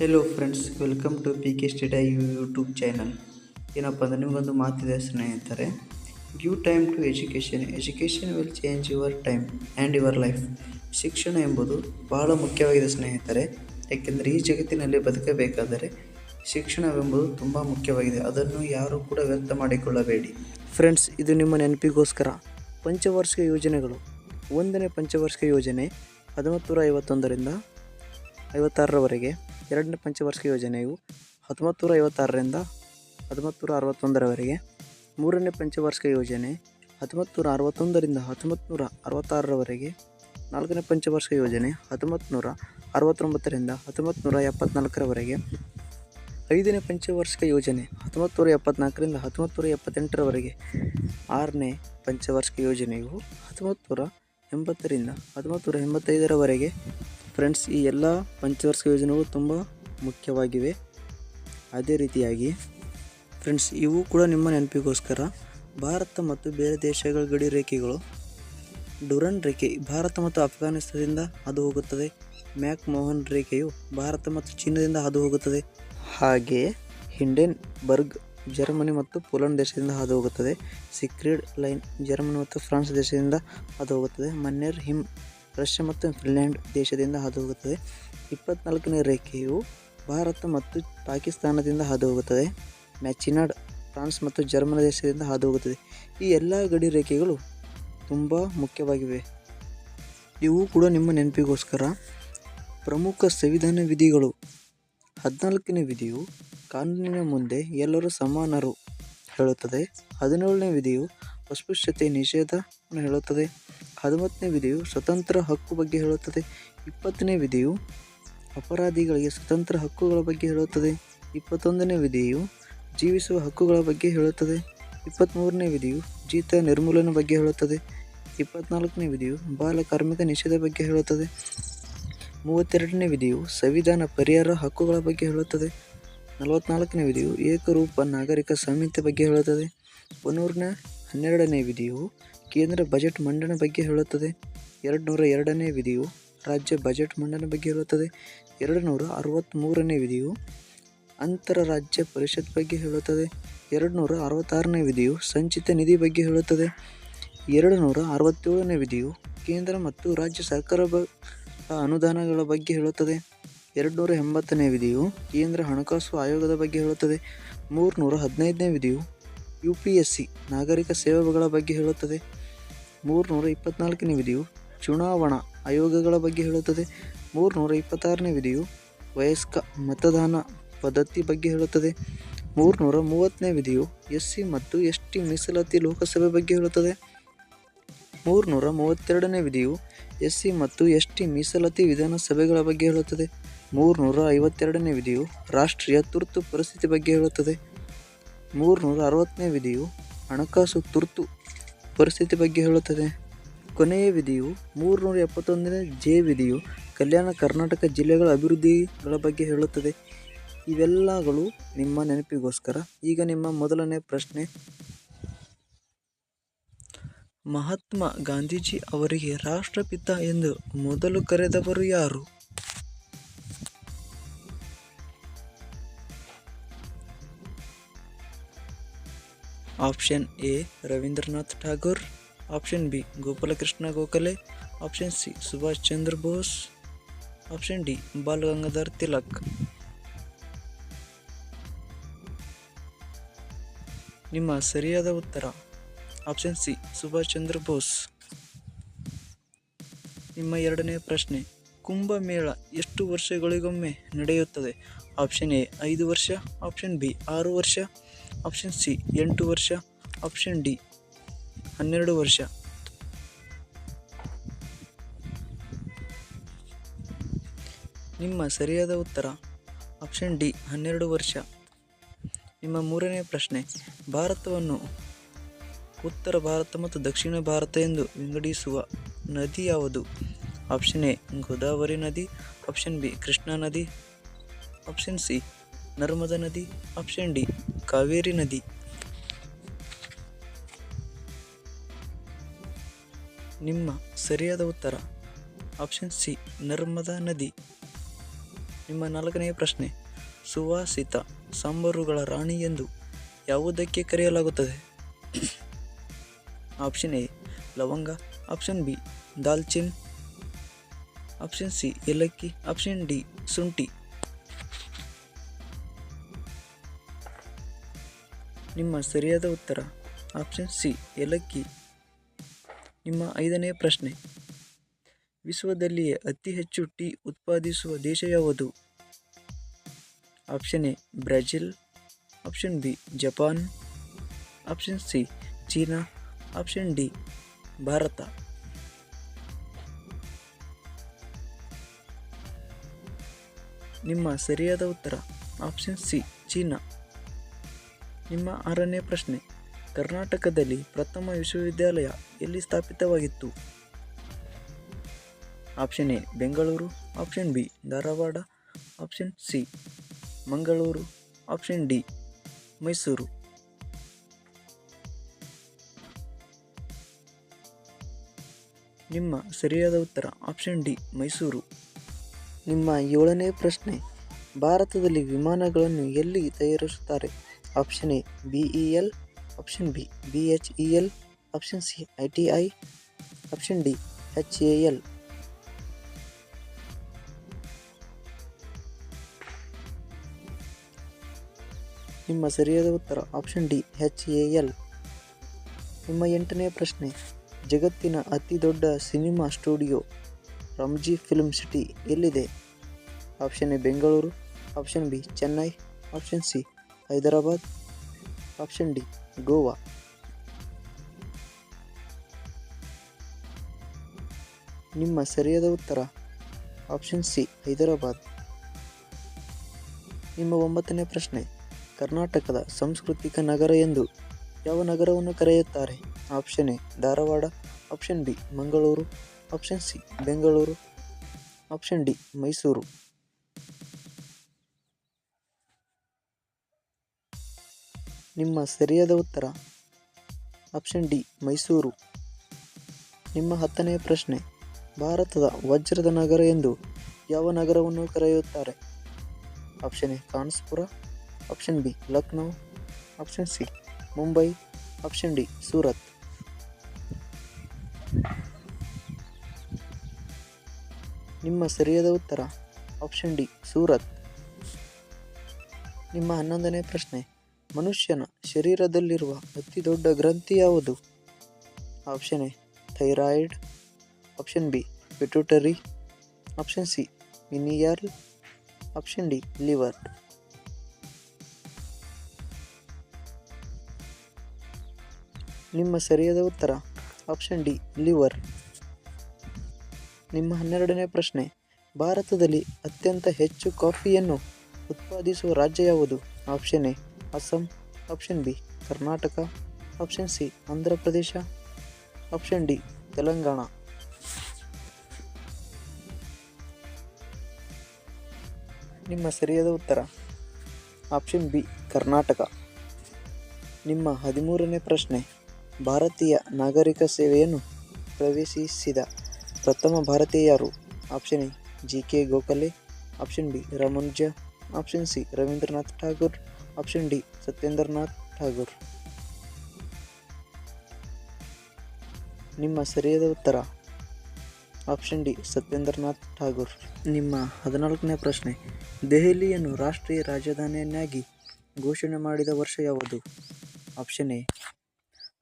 Hello friends, welcome to P K study YouTube channel. ಏನಪ್ಪ ಅಂದರೆ ನಿಮಗೊಂದು ಮಾತಿದೆ ಸ್ನೇಹಿತರೆ, give time to education will change your time and your life. ಶಿಕ್ಷಣ ಎಂಬುದು ಬಹಳ ಮುಖ್ಯವಾಗಿದೆ ಸ್ನೇಹಿತರೆ. ಏಕೆಂದರೆ ಈ ಜಗತ್ತಿನಲ್ಲಿ ಬದುಕಬೇಕಾದರೆ ಶಿಕ್ಷಣವೆಂಬುದು ತುಂಬ ಮುಖ್ಯವಾಗಿದೆ. ಅದನ್ನು ಯಾರೂ ಕೂಡ ವ್ಯರ್ಥ ಮಾಡಿಕೊಳ್ಳಬೇಡಿ ಫ್ರೆಂಡ್ಸ್. ಇದು ನಿಮ್ಮ ನೆನಪಿಗೋಸ್ಕರ ಪಂಚವಾರ್ಷಿಕ ಯೋಜನೆಗಳು. 1ನೇ ಪಂಚವಾರ್ಷಿಕ ಯೋಜನೆ 1951ರಿಂದ 56ರವರೆಗೆ. 2ನೇ ಪಂಚವಾರ್ಷಿಕ ಯೋಜನೆಯು 1956ರಿಂದ 1961ರವರೆಗೆ. 3ನೇ ಪಂಚವಾರ್ಷಿಕ ಯೋಜನೆ 1961ರಿಂದ 1966ರವರೆಗೆ. 4ನೇ ಪಂಚವಾರ್ಷಿಕ ಯೋಜನೆ 1969ರಿಂದ 1974ರವರೆಗೆ. 5ನೇ ಪಂಚವಾರ್ಷಿಕ ಯೋಜನೆ 1974ರಿಂದ 1978ರವರೆಗೆ. 6ನೇ ಪಂಚವಾರ್ಷಿಕ ಯೋಜನೆಯು 1980ರಿಂದ 1985ರವರೆಗೆ. ಫ್ರೆಂಡ್ಸ್, ಈ ಎಲ್ಲ ಪಂಚವಾರ್ಷಿಕ ಯೋಜನೆಗಳು ತುಂಬ ಮುಖ್ಯವಾಗಿವೆ. ಅದೇ ರೀತಿಯಾಗಿ ಫ್ರೆಂಡ್ಸ್, ಇವು ಕೂಡ ನಿಮ್ಮ ನೆನಪಿಗೋಸ್ಕರ ಭಾರತ ಮತ್ತು ಬೇರೆ ದೇಶಗಳ ಗಡಿ ರೇಖೆಗಳು. ಡುರನ್ ರೇಖೆ ಭಾರತ ಮತ್ತು ಅಫ್ಘಾನಿಸ್ತಾನದಿಂದ ಹಾದು ಹೋಗುತ್ತದೆ. ಮ್ಯಾಕ್-ಮೋಹನ್ ರೇಖೆಯು ಭಾರತ ಮತ್ತು ಚೀನಾದಿಂದ ಹಾದು ಹೋಗುತ್ತದೆ. ಹಾಗೆಯೇ ಹಿಂಡೆನ್ಬರ್ಗ್ ಜರ್ಮನಿ ಮತ್ತು ಪೋಲೆಂಡ್ ದೇಶದಿಂದ ಹಾದು ಹೋಗುತ್ತದೆ. ಸಿಕ್ರೀಡ್ ಲೈನ್ ಜರ್ಮನಿ ಮತ್ತು ಫ್ರಾನ್ಸ್ ದೇಶದಿಂದ ಹಾದು ಹೋಗುತ್ತದೆ. ಮನ್ನೇರ್ ಹಿಮ್ ರಷ್ಯಾ ಮತ್ತು ಫಿನ್ಲ್ಯಾಂಡ್ ದೇಶದಿಂದ ಹಾದು ಹೋಗುತ್ತದೆ. 24ನೇ ರೇಖೆಯು ಭಾರತ ಮತ್ತು ಪಾಕಿಸ್ತಾನದಿಂದ ಹಾದು ಹೋಗುತ್ತದೆ. ಮ್ಯಾಚಿನಾಡ್ ಫ್ರಾನ್ಸ್ ಮತ್ತು ಜರ್ಮನಿ ದೇಶದಿಂದ ಹಾದು ಹೋಗುತ್ತದೆ. ಈ ಎಲ್ಲ ಗಡಿ ರೇಖೆಗಳು ತುಂಬ ಮುಖ್ಯವಾಗಿವೆ. ಇವು ಕೂಡ ನಿಮ್ಮ ನೆನಪಿಗೋಸ್ಕರ. ಪ್ರಮುಖ ಸಂವಿಧಾನ ವಿಧಿಗಳು. 14ನೇ ವಿಧಿಯು ಕಾನೂನಿನ ಮುಂದೆ ಎಲ್ಲರೂ ಸಮಾನರು ಹೇಳುತ್ತದೆ. 17ನೇ ವಿಧಿಯು ಅಸ್ಪೃಶ್ಯತೆ ನಿಷೇಧವನ್ನು ಹೇಳುತ್ತದೆ. 19ನೇ ವಿಧಿಯು ಸ್ವತಂತ್ರ ಹಕ್ಕು ಬಗ್ಗೆ ಹೇಳುತ್ತದೆ. 20ನೇ ವಿಧಿಯು ಅಪರಾಧಿಗಳಿಗೆ ಸ್ವತಂತ್ರ ಹಕ್ಕುಗಳ ಬಗ್ಗೆ ಹೇಳುತ್ತದೆ. 21ನೇ ವಿಧಿಯು ಜೀವಿಸುವ ಹಕ್ಕುಗಳ ಬಗ್ಗೆ ಹೇಳುತ್ತದೆ. 23ನೇ ವಿಧಿಯು ಜೀತ ನಿರ್ಮೂಲನೆ ಬಗ್ಗೆ ಹೇಳುತ್ತದೆ. 24ನೇ ವಿಧಿಯು ಬಾಲ ಕಾರ್ಮಿಕ ನಿಷೇಧ ಬಗ್ಗೆ ಹೇಳುತ್ತದೆ. 32ನೇ ವಿಧಿಯು ಸಂವಿಧಾನ ಪರಿಹಾರ ಹಕ್ಕುಗಳ ಬಗ್ಗೆ ಹೇಳುತ್ತದೆ. 44ನೇ ವಿಧಿಯು ಏಕರೂಪ ನಾಗರಿಕ ಸಂಹಿತೆ ಬಗ್ಗೆ ಹೇಳುತ್ತದೆ. 112ನೇ ವಿಧಿಯು ಕೇಂದ್ರ ಬಜೆಟ್ ಮಂಡನೆ ಬಗ್ಗೆ ಹೇಳುತ್ತದೆ. 202ನೇ ವಿಧಿಯು ರಾಜ್ಯ ಬಜೆಟ್ ಮಂಡನೆ ಬಗ್ಗೆ ಹೇಳುತ್ತದೆ. 263ನೇ ವಿಧಿಯು ಅಂತರರಾಜ್ಯ ಪರಿಷತ್ ಬಗ್ಗೆ ಹೇಳುತ್ತದೆ. 266ನೇ ವಿಧಿಯು ಸಂಚಿತ ನಿಧಿ ಬಗ್ಗೆ ಹೇಳುತ್ತದೆ. 267ನೇ ವಿಧಿಯು ಕೇಂದ್ರ ಮತ್ತು ರಾಜ್ಯ ಸರ್ಕಾರಗಳ ಅನುದಾನಗಳ ಬಗ್ಗೆ ಹೇಳುತ್ತದೆ. 280ನೇ ವಿಧಿಯು ಕೇಂದ್ರ ಹಣಕಾಸು ಆಯೋಗದ ಬಗ್ಗೆ ಹೇಳುತ್ತದೆ. 315ನೇ ವಿಧಿಯು UPSC ನಾಗರಿಕ ಸೇವೆಗಳ ಬಗ್ಗೆ ಹೇಳುತ್ತದೆ. 324ನೇ ವಿಧಿಯು ಚುನಾವಣಾ ಆಯೋಗಗಳ ಬಗ್ಗೆ ಹೇಳುತ್ತದೆ. 326ನೇ ವಿಧಿಯು ವಯಸ್ಕ ಮತದಾನ ಪದ್ಧತಿ ಬಗ್ಗೆ ಹೇಳುತ್ತದೆ. 330ನೇ ವಿಧಿಯು SC ಮತ್ತು ST ಮೀಸಲಾತಿ ಲೋಕಸಭೆ ಬಗ್ಗೆ ಹೇಳುತ್ತದೆ. 332ನೇ ವಿಧಿಯು SC ಮತ್ತು ST ಮೀಸಲಾತಿ ವಿಧಾನಸಭೆಗಳ ಬಗ್ಗೆ ಹೇಳುತ್ತದೆ. 352ನೇ ವಿಧಿಯು ರಾಷ್ಟ್ರೀಯ ತುರ್ತು ಪರಿಸ್ಥಿತಿ ಬಗ್ಗೆ ಹೇಳುತ್ತದೆ. 360ನೇ ವಿಧಿಯು ಹಣಕಾಸು ತುರ್ತು ಪರಿಸ್ಥಿತಿ ಬಗ್ಗೆ ಹೇಳುತ್ತದೆ. ಕೊನೆಯ ವಿಧಿಯು 371ನೇ ಜೆ ವಿಧಿಯು ಕಲ್ಯಾಣ ಕರ್ನಾಟಕ ಜಿಲ್ಲೆಗಳ ಅಭಿವೃದ್ಧಿಗಳ ಬಗ್ಗೆ ಹೇಳುತ್ತದೆ. ಇವೆಲ್ಲಗಳು ನಿಮ್ಮ ನೆನಪಿಗೋಸ್ಕರ. ಈಗ ನಿಮ್ಮ ಮೊದಲನೇ ಪ್ರಶ್ನೆ, ಮಹಾತ್ಮ ಗಾಂಧೀಜಿ ಅವರಿಗೆ ರಾಷ್ಟ್ರಪಿತ ಎಂದು ಮೊದಲು ಕರೆದವರು ಯಾರು? Option A Rabindranath Tagore, option B Gopalakrishna Gokhale, option C Subhash Chandra Bose, option D Bal Gangadhar Tilak. ನಿಮ್ಮ ಸರಿಯಾದ ಉತ್ತರ ಆಪ್ಷನ್ ಸಿ ಸುಭಾಷ್ ಚಂದ್ರ ಬೋಸ್. ನಿಮ್ಮ ಎರಡನೇ ಪ್ರಶ್ನೆ, ಕುಂಭಮೇಳ ಎಷ್ಟು ವರ್ಷಗಳಿಗೊಮ್ಮೆ ನಡೆಯುತ್ತದೆ? ಆಪ್ಷನ್ ಎ 5 ವರ್ಷ, ಆಪ್ಷನ್ ಬಿ 6 ವರ್ಷ, ಆಪ್ಷನ್ ಸಿ 8 ವರ್ಷ, ಆಪ್ಷನ್ ಡಿ 12 ವರ್ಷ. ನಿಮ್ಮ ಸರಿಯಾದ ಉತ್ತರ ಆಪ್ಷನ್ ಡಿ 12 ವರ್ಷ. ನಿಮ್ಮ ಮೂರನೇ ಪ್ರಶ್ನೆ, ಭಾರತವನ್ನು ಉತ್ತರ ಭಾರತ ಮತ್ತು ದಕ್ಷಿಣ ಭಾರತ ಎಂದು ವಿಂಗಡಿಸುವ ನದಿ ಯಾವುದು? ಆಪ್ಷನ್ ಎ ಗೋದಾವರಿ ನದಿ, ಆಪ್ಷನ್ ಬಿ ಕೃಷ್ಣಾ ನದಿ, ಆಪ್ಷನ್ ಸಿ ನರ್ಮದಾ ನದಿ, ಆಪ್ಷನ್ ಡಿ ಕಾವೇರಿ ನದಿ. ನಿಮ್ಮ ಸರಿಯಾದ ಉತ್ತರ ಆಪ್ಷನ್ ಸಿ ನರ್ಮದಾ ನದಿ. ನಿಮ್ಮ 4ನೇ ಪ್ರಶ್ನೆ, ಸುವಾಸಿತ ಸಾಂಬಾರುಗಳ ರಾಣಿ ಎಂದು ಯಾವುದಕ್ಕೆ ಕರೆಯಲಾಗುತ್ತದೆ? ಆಪ್ಷನ್ ಎ ಲವಂಗ, ಆಪ್ಷನ್ ಬಿ ದಾಲ್ಚಿನ್, ಆಪ್ಷನ್ ಸಿ ಏಲಕ್ಕಿ, ಆಪ್ಷನ್ ಡಿ ಶುಂಠಿ. ನಿಮ್ಮ ಸರಿಯಾದ ಉತ್ತರ ಆಪ್ಷನ್ ಸಿ ಏಲಕ್ಕಿ. ನಿಮ್ಮ 5ನೇ ಪ್ರಶ್ನೆ, ವಿಶ್ವದಲ್ಲಿಯೇ ಅತಿ ಹೆಚ್ಚು ಟೀ ಉತ್ಪಾದಿಸುವ ದೇಶ ಯಾವುದು? Option A Brazil, option B Japan, option C China, option D Bharat. ನಿಮ್ಮ ಸರಿಯಾದ ಉತ್ತರ ಆಪ್ಷನ್ ಸಿ ಚೀನಾ. ನಿಮ್ಮ 6ನೇ ಪ್ರಶ್ನೆ, ಕರ್ನಾಟಕದಲ್ಲಿ ಪ್ರಥಮ ವಿಶ್ವವಿದ್ಯಾಲಯ ಎಲ್ಲಿ ಸ್ಥಾಪಿತವಾಗಿತ್ತು? Option A Bengaluru, option B Dharwad, option C Mangaluru, option D Mysuru. ನಿಮ್ಮ ಸರಿಯಾದ ಉತ್ತರ ಆಪ್ಷನ್ ಡಿ ಮೈಸೂರು. ನಿಮ್ಮ 7ನೇ ಪ್ರಶ್ನೆ, ಭಾರತದಲ್ಲಿ ವಿಮಾನಗಳನ್ನು ಎಲ್ಲಿ ತಯಾರಿಸುತ್ತಾರೆ? Option A BEL, option B BHEL, option C ITI, option D HAL. ನಿಮ್ಮ ಸರಿಯಾದ ಉತ್ತರ ಆಪ್ಷನ್ ಡಿ HAL. ನಿಮ್ಮ 8ನೇ ಪ್ರಶ್ನೆ, ಜಗತ್ತಿನ ಅತಿ ದೊಡ್ಡ cinema studio Ramoji film city ಎಲ್ಲಿದೆ? Option A Bengaluru, option B Chennai, option C Hyderabad, option D Goa. ನಿಮ್ಮ ಸರಿಯಾದ ಉತ್ತರ ಆಪ್ಷನ್ ಸಿ ಹೈದರಾಬಾದ್. ನಿಮ್ಮ 9ನೇ ಪ್ರಶ್ನೆ, ಕರ್ನಾಟಕದ ಸಾಂಸ್ಕೃತಿಕ ನಗರ ಎಂದು ಯಾವ ನಗರವನ್ನು ಕರೆಯುತ್ತಾರೆ? Option A Dharwad, option B Mangaluru, option C Bengaluru, option D Mysuru. ನಿಮ್ಮ ಸರಿಯಾದ ಉತ್ತರ ಆಪ್ಷನ್ ಡಿ ಮೈಸೂರು. ನಿಮ್ಮ 10ನೇ ಪ್ರಶ್ನೆ, ಭಾರತದ ವಜ್ರದ ನಗರ ಎಂದು ಯಾವ ನಗರವನ್ನು ಕರೆಯುತ್ತಾರೆ? Option A Kanpur, option B Lucknow, option C Mumbai, option D Surat. ನಿಮ್ಮ ಸರಿಯಾದ ಉತ್ತರ ಆಪ್ಷನ್ ಡಿ ಸೂರತ್. ನಿಮ್ಮ 11ನೇ ಪ್ರಶ್ನೆ, ಮನುಷ್ಯನ ಶರೀರದಲ್ಲಿರುವ ಅತಿ ದೊಡ್ಡ ಗ್ರಂಥಿ ಯಾವುದು? Option A thyroid, option B pituitary, option C pineal, option D liver. ನಿಮ್ಮ ಸರಿಯಾದ ಉತ್ತರ ಆಪ್ಷನ್ ಡಿ ಲಿವರ್. ನಿಮ್ಮ 12ನೇ ಪ್ರಶ್ನೆ, ಭಾರತದಲ್ಲಿ ಅತ್ಯಂತ ಹೆಚ್ಚು ಕಾಫಿಯನ್ನು ಉತ್ಪಾದಿಸುವ ರಾಜ್ಯ ಯಾವುದು? Option A Assam, option B Karnataka, option C Andhra Pradesh, option D Telangana. ನಿಮ್ಮ ಸರಿಯಾದ ಉತ್ತರ ಆಪ್ಷನ್ ಬಿ ಕರ್ನಾಟಕ. ನಿಮ್ಮ 13ನೇ ಪ್ರಶ್ನೆ, ಭಾರತೀಯ ನಾಗರಿಕ ಸೇವೆಯನ್ನು ಪ್ರವೇಶಿಸಿದ ಪ್ರಥಮ ಭಾರತೀಯ ಯಾರು? Option A GK Gokhale, option B Ramanuja, option C Rabindranath Tagore, option D Satyendranath Tagore. ನಿಮ್ಮ ಸರಿಯಾದ ಉತ್ತರ ಆಪ್ಷನ್ ಡಿ ಸತ್ಯೇಂದ್ರನಾಥ್ ಠಾಗೂರ್. ನಿಮ್ಮ 14ನೇ ಪ್ರಶ್ನೆ, ದೆಹಲಿಯನ್ನು ರಾಷ್ಟ್ರೀಯ ರಾಜಧಾನಿಯನ್ನಾಗಿ ಘೋಷಣೆ ಮಾಡಿದ ವರ್ಷ ಯಾವುದು? ಆಪ್ಷನ್ ಎ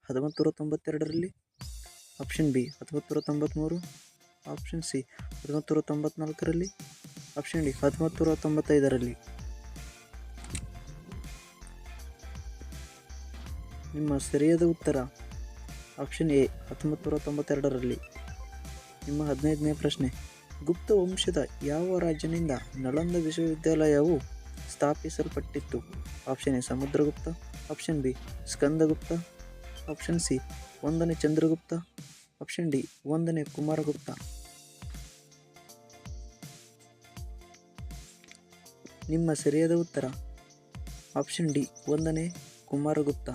1992ರಲ್ಲಿ, ಆಪ್ಷನ್ ಬಿ 1993, ಆಪ್ಷನ್ ಸಿ 1994ರಲ್ಲಿ, ಆಪ್ಷನ್ ಡಿ 1995ರಲ್ಲಿ. ನಿಮ್ಮ ಸರಿಯಾದ ಉತ್ತರ ಆಪ್ಷನ್ ಎ 1992ರಲ್ಲಿ. ನಿಮ್ಮ 15ನೇ ಪ್ರಶ್ನೆ, ಗುಪ್ತ ವಂಶದ ಯಾವ ರಾಜನಿಂದ ನಳಂದ ವಿಶ್ವವಿದ್ಯಾಲಯವು ಸ್ಥಾಪಿಸಲ್ಪಟ್ಟಿತ್ತು? Option A Samudragupta, option B Skandagupta, option C 1ನೇ ಚಂದ್ರಗುಪ್ತ, ಆಪ್ಷನ್ ಡಿ 1ನೇ ಕುಮಾರಗುಪ್ತ. ನಿಮ್ಮ ಸರಿಯಾದ ಉತ್ತರ ಆಪ್ಷನ್ ಡಿ 1ನೇ ಕುಮಾರಗುಪ್ತ.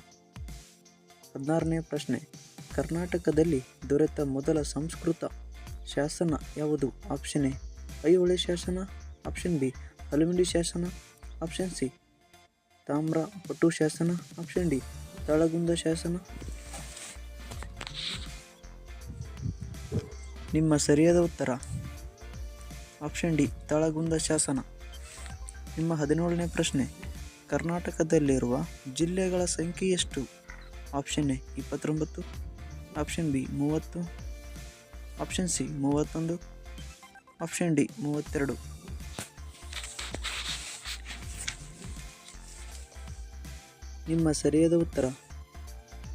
16ನೇ ಪ್ರಶ್ನೆ, ಕರ್ನಾಟಕದಲ್ಲಿ ದೊರೆತ ಮೊದಲ ಸಂಸ್ಕೃತ ಶಾಸನ ಯಾವುದು? ಆಪ್ಷನ್ ಎ ಐಹೊಳೆ ಶಾಸನ, ಆಪ್ಷನ್ ಬಿ ಹಲಮಿಡಿ ಶಾಸನ. ಆಪ್ಷನ್ ಸಿ ತಾಮ್ರ ಪಟು ಶಾಸನ. ಆಪ್ಷನ್ ಡಿ ತಾಳಗುಂದ ಶಾಸನ. ನಿಮ್ಮ ಸರಿಯಾದ ಉತ್ತರ ಆಪ್ಷನ್ ಡಿ ತಾಳಗುಂದ ಶಾಸನ. ನಿಮ್ಮ 17ನೇ ಪ್ರಶ್ನೆ, ಕರ್ನಾಟಕದಲ್ಲಿರುವ ಜಿಲ್ಲೆಗಳ ಸಂಖ್ಯೆ ಎಷ್ಟು? Option A 29, option B 30, option C 31, option D 32. ನಿಮ್ಮ ಸರಿಯಾದ ಉತ್ತರ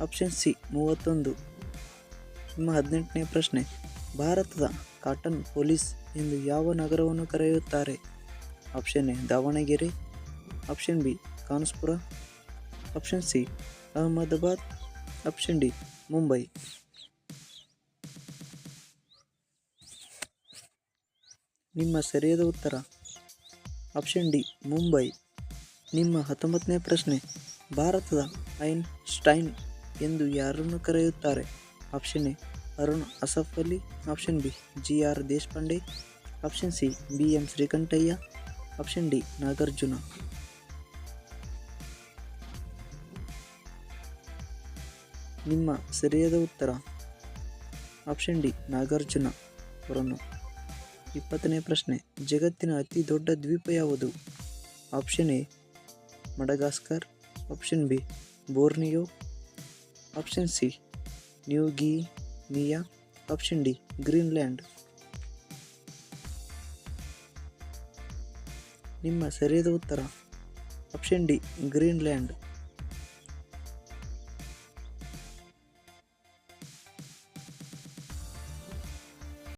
ಆಪ್ಷನ್ ಸಿ 31. ನಿಮ್ಮ 18ನೇ ಪ್ರಶ್ನೆ, ಭಾರತದ ಕಾಟನ್ ಪೊಲೀಸ್ ಎಂದು ಯಾವ ನಗರವನ್ನು ಕರೆಯುತ್ತಾರೆ? Option A Davanagere, option B Kanpur, option C Ahmedabad, option D Mumbai. ನಿಮ್ಮ ಸರಿಯಾದ ಉತ್ತರ ಆಪ್ಷನ್ ಡಿ ಮುಂಬೈ. ನಿಮ್ಮ 19ನೇ ಪ್ರಶ್ನೆ, ಭಾರತದ ಐನ್ಸ್ಟೈನ್ ಎಂದು ಯಾರನ್ನು ಕರೆಯುತ್ತಾರೆ? Option A Arun Asaf Ali, option B GR Deshpande, option C BM Srikantaiah, option D Nagarjuna. ನಿಮ್ಮ ಸರಿಯಾದ ಉತ್ತರ ಆಪ್ಷನ್ ಡಿ ನಾಗಾರ್ಜುನ ಅವರನ್ನು. 20ನೇ ಪ್ರಶ್ನೆ, ಜಗತ್ತಿನ ಅತಿ ದೊಡ್ಡ ದ್ವೀಪ ಯಾವುದು? Option A Madagascar, option B Borneo, option C new Guinea, option D Greenland. ನಿಮ್ಮ ಸರಿಯಾದ ಉತ್ತರ ಆಪ್ಷನ್ ಡಿ ಗ್ರೀನ್ಲ್ಯಾಂಡ್.